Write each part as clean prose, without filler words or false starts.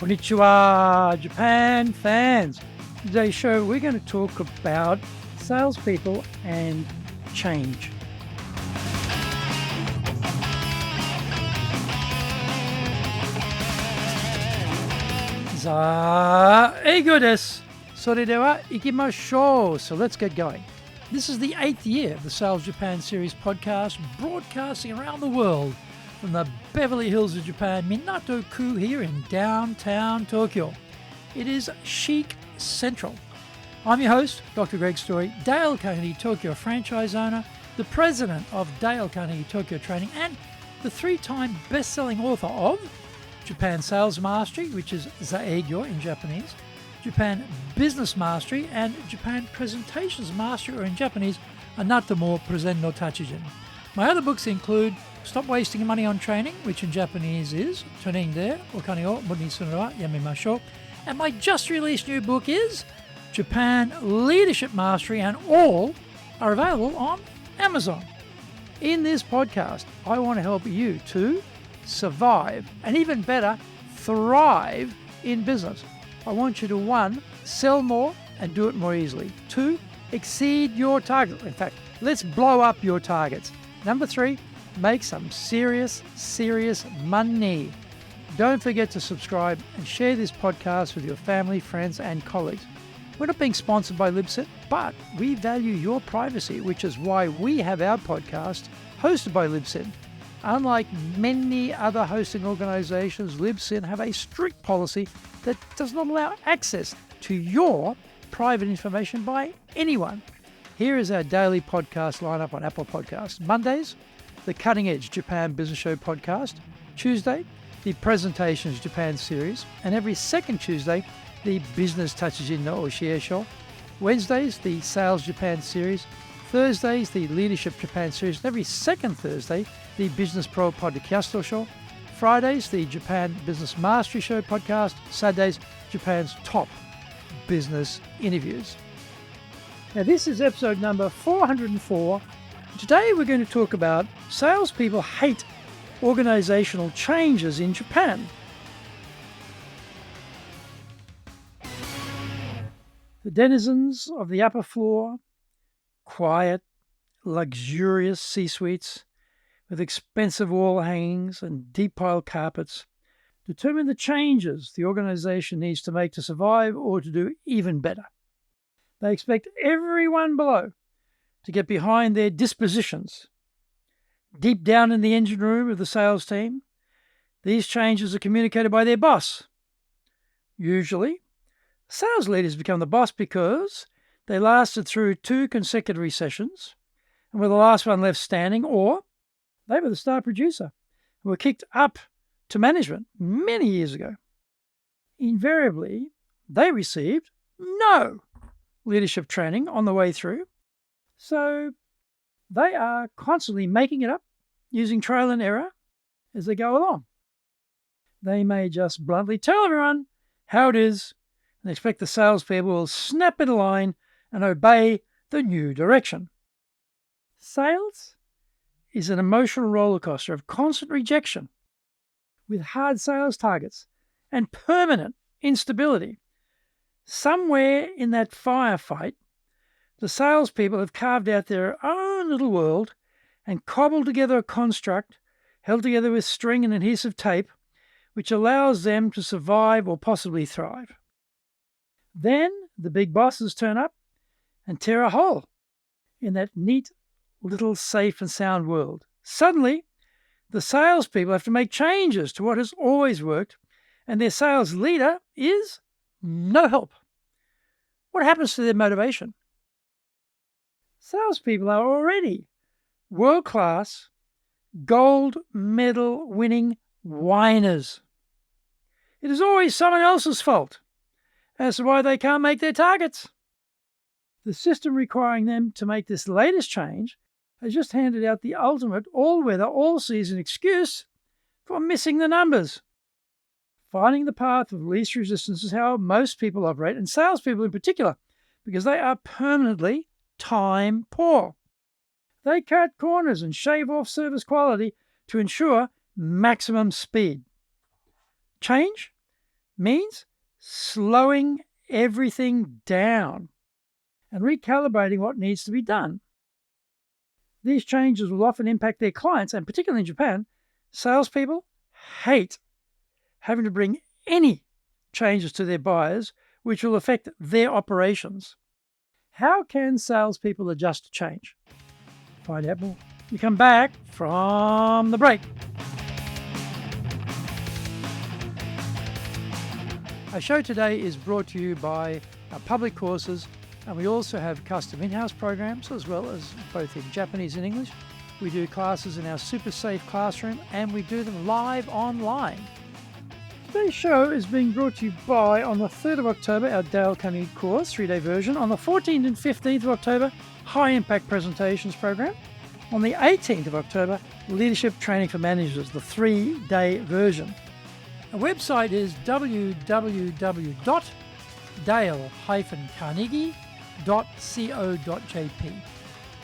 Konnichiwa, Japan fans. Today's show, we're going to talk about salespeople and change. Eigo desu. それでは行きましょう. So let's get going. This is the 8th year of the Sales Japan Series podcast, broadcasting around the world from the Beverly Hills of Japan, Minato-ku here in downtown Tokyo. It is chic central. I'm your host, Dr. Greg Story, Dale Carnegie Tokyo franchise owner, the president of Dale Carnegie Tokyo Training, and the 3-time best-selling author of Japan Sales Mastery, which is Zaegyo in Japanese, Japan Business Mastery, and Japan Presentations Mastery, or in Japanese, Anata mo Presen no Tachijin. My other books include Stop Wasting Money on Training, which in Japanese is Tonin de Okane o Moni Suru wa Yamemashou, and my just released new book is Japan Leadership Mastery, and all are available on Amazon. In this podcast, I want to help you to survive, and even better, thrive in business. I want you to 1, sell more and do it more easily. 2, exceed your targets. In fact, let's blow up your targets. Number 3, make some serious money. Don't forget to subscribe and share this podcast with your family, friends, and colleagues. We're not being sponsored by Libsyn, but we value your privacy, which is why we have our podcast hosted by Libsyn. Unlike many other hosting organizations, Libsyn have a strict policy that does not allow access to your private information by anyone. Here is our daily podcast lineup on Apple Podcasts. Mondays, the Cutting Edge Japan Business Show podcast. Tuesday, the Presentations Japan series. And every second Tuesday, the Business Tachijin no Oshie Show. Wednesdays, the Sales Japan series. Thursdays, the Leadership Japan series. And every second Thursday, the Business Pro Podcast Show. Fridays, the Japan Business Mastery Show podcast. Saturdays, Japan's top business interviews. Now, this is episode number 404. Today, we're going to talk about salespeople hate organizational changes in Japan. The denizens of the upper floor, quiet, luxurious C-suites with expensive wall hangings and deep pile carpets, determine the changes the organization needs to make to survive or to do even better. They expect everyone below to get behind their dispositions. Deep down in the engine room of the sales team, these changes are communicated by their boss. Usually, sales leaders become the boss because they lasted through 2 consecutive recessions and were the last one left standing, or they were the star producer and were kicked up to management many years ago. Invariably, they received no leadership training on the way through, so they are constantly making it up using trial and error as they go along. They may just bluntly tell everyone how it is and expect the salespeople will snap into line and obey the new direction. Sales is an emotional roller coaster of constant rejection with hard sales targets and permanent instability. Somewhere in that firefight, the salespeople have carved out their own little world and cobbled together a construct held together with string and adhesive tape, which allows them to survive or possibly thrive. Then the big bosses turn up and tear a hole in that neat little safe and sound world. Suddenly, the salespeople have to make changes to what has always worked, and their sales leader is no help. What happens to their motivation? Salespeople are already world-class, gold medal winning whiners. It is always someone else's fault as to why they can't make their targets. The system requiring them to make this latest change has just handed out the ultimate all-weather, all-season excuse for missing the numbers. Finding the path of least resistance is how most people operate, and salespeople in particular, because they are permanently time poor. They cut corners and shave off service quality to ensure maximum speed. Change means slowing everything down and recalibrating what needs to be done. These changes will often impact their clients, and particularly in Japan, salespeople hate having to bring any changes to their buyers which will affect their operations. How can salespeople adjust to change? Find out more. You come back from the break. Our show today is brought to you by our public courses, and we also have custom in-house programs as well as both in Japanese and English. We do classes in our super safe classroom and we do them live online. Today's show is being brought to you by, on the 3rd of October, our Dale Carnegie course, 3-day version. On the 14th and 15th of October, High Impact Presentations program. On the 18th of October, Leadership Training for Managers, the 3-day version. Our website is www.dale-carnegie.co.jp.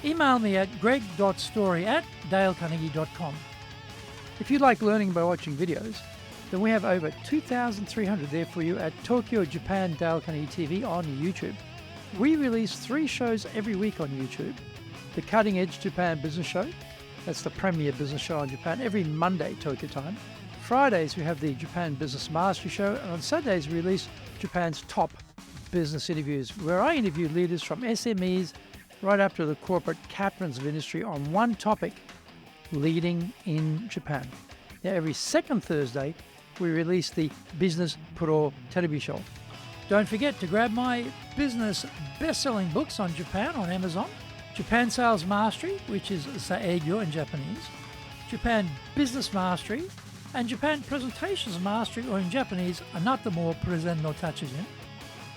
Email me at greg.story@dalecarnegie.com. If you like learning by watching videos, then we have over 2,300 there for you at Tokyo, Japan, Dale Carnegie TV on YouTube. We release 3 shows every week on YouTube. The Cutting Edge Japan Business Show, that's the premier business show in Japan, every Monday, Tokyo time. Fridays, we have the Japan Business Mastery Show, and on Saturdays, we release Japan's top business interviews, where I interview leaders from SMEs right up to the corporate captains of industry on one topic, leading in Japan. Now, every second Thursday, we release the Business Pro Television Show. Don't forget to grab my business best-selling books on Japan on Amazon. Japan Sales Mastery, which is Saegyo in Japanese, Japan Business Mastery, and Japan Presentations Mastery, or in Japanese, Anata mo Presen no Tachijin.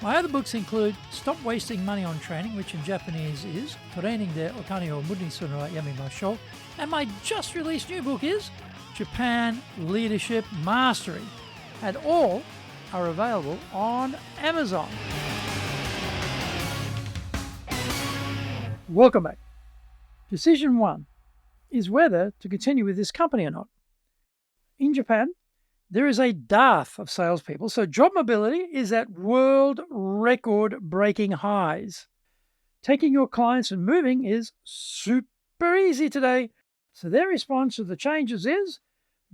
My other books include Stop Wasting Money on Training, which in Japanese is Training de Okane o Muru ni suru no wa yamemashou. And my just released new book is Japan Leadership Mastery. And all are available on Amazon. Welcome back. Decision 1 is whether to continue with this company or not. In Japan, there is a dearth of salespeople, so job mobility is at world record-breaking highs. Taking your clients and moving is super easy today, so their response to the changes is,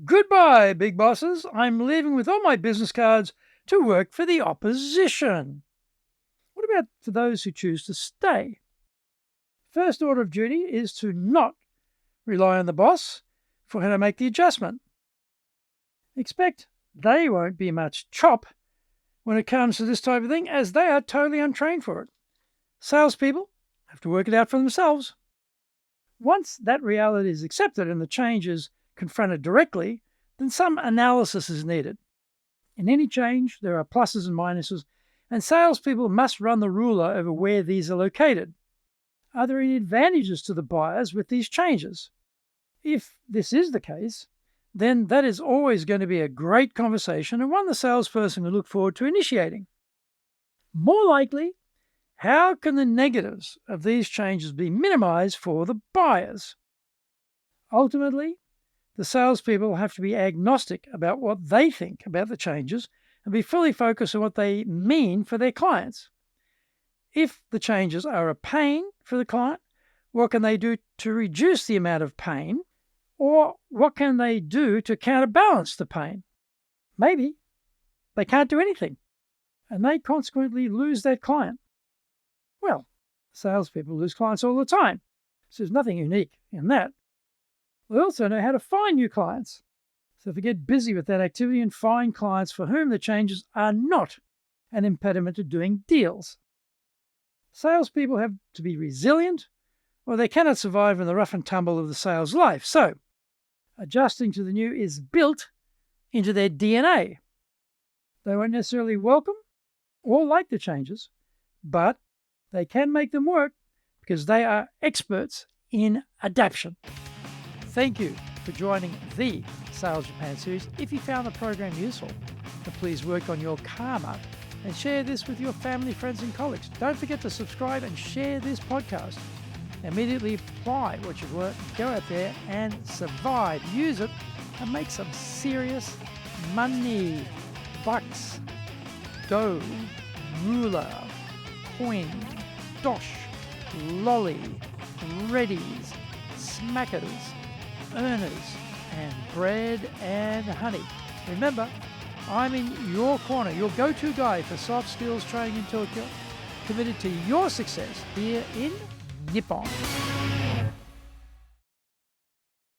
"Goodbye, big bosses. I'm leaving with all my business cards to work for the opposition." What about for those who choose to stay? First order of duty is to not rely on the boss for how to make the adjustment. Expect they won't be much chop when it comes to this type of thing, as they are totally untrained for it. Salespeople have to work it out for themselves. Once that reality is accepted and the change is confronted directly, then some analysis is needed. In any change, there are pluses and minuses, and salespeople must run the ruler over where these are located. Are there any advantages to the buyers with these changes? If this is the case, then that is always going to be a great conversation and one the salesperson will look forward to initiating. More likely, how can the negatives of these changes be minimized for the buyers? Ultimately, the salespeople have to be agnostic about what they think about the changes and be fully focused on what they mean for their clients. If the changes are a pain for the client, what can they do to reduce the amount of pain? Or what can they do to counterbalance the pain? Maybe they can't do anything, and they consequently lose that client. Well, salespeople lose clients all the time, so there's nothing unique in that. They also know how to find new clients, so they get busy with that activity and find clients for whom the changes are not an impediment to doing deals. Salespeople have to be resilient, or they cannot survive in the rough and tumble of the sales life. So, adjusting to the new is built into their DNA. They won't necessarily welcome or like the changes, but they can make them work because they are experts in adaptation. Thank you for joining the Sales Japan series. If you found the program useful, then please work on your karma and share this with your family, friends, and colleagues. Don't forget to subscribe and share this podcast. Immediately apply what you've learned. Go out there and survive. Use it and make some serious money. Bucks. do, ruler, coin, dosh, lolly, readies, smackers, earners, and bread and honey. Remember, I'm in your corner, your go-to guy for soft skills training in Tokyo, committed to your success here in Nippon.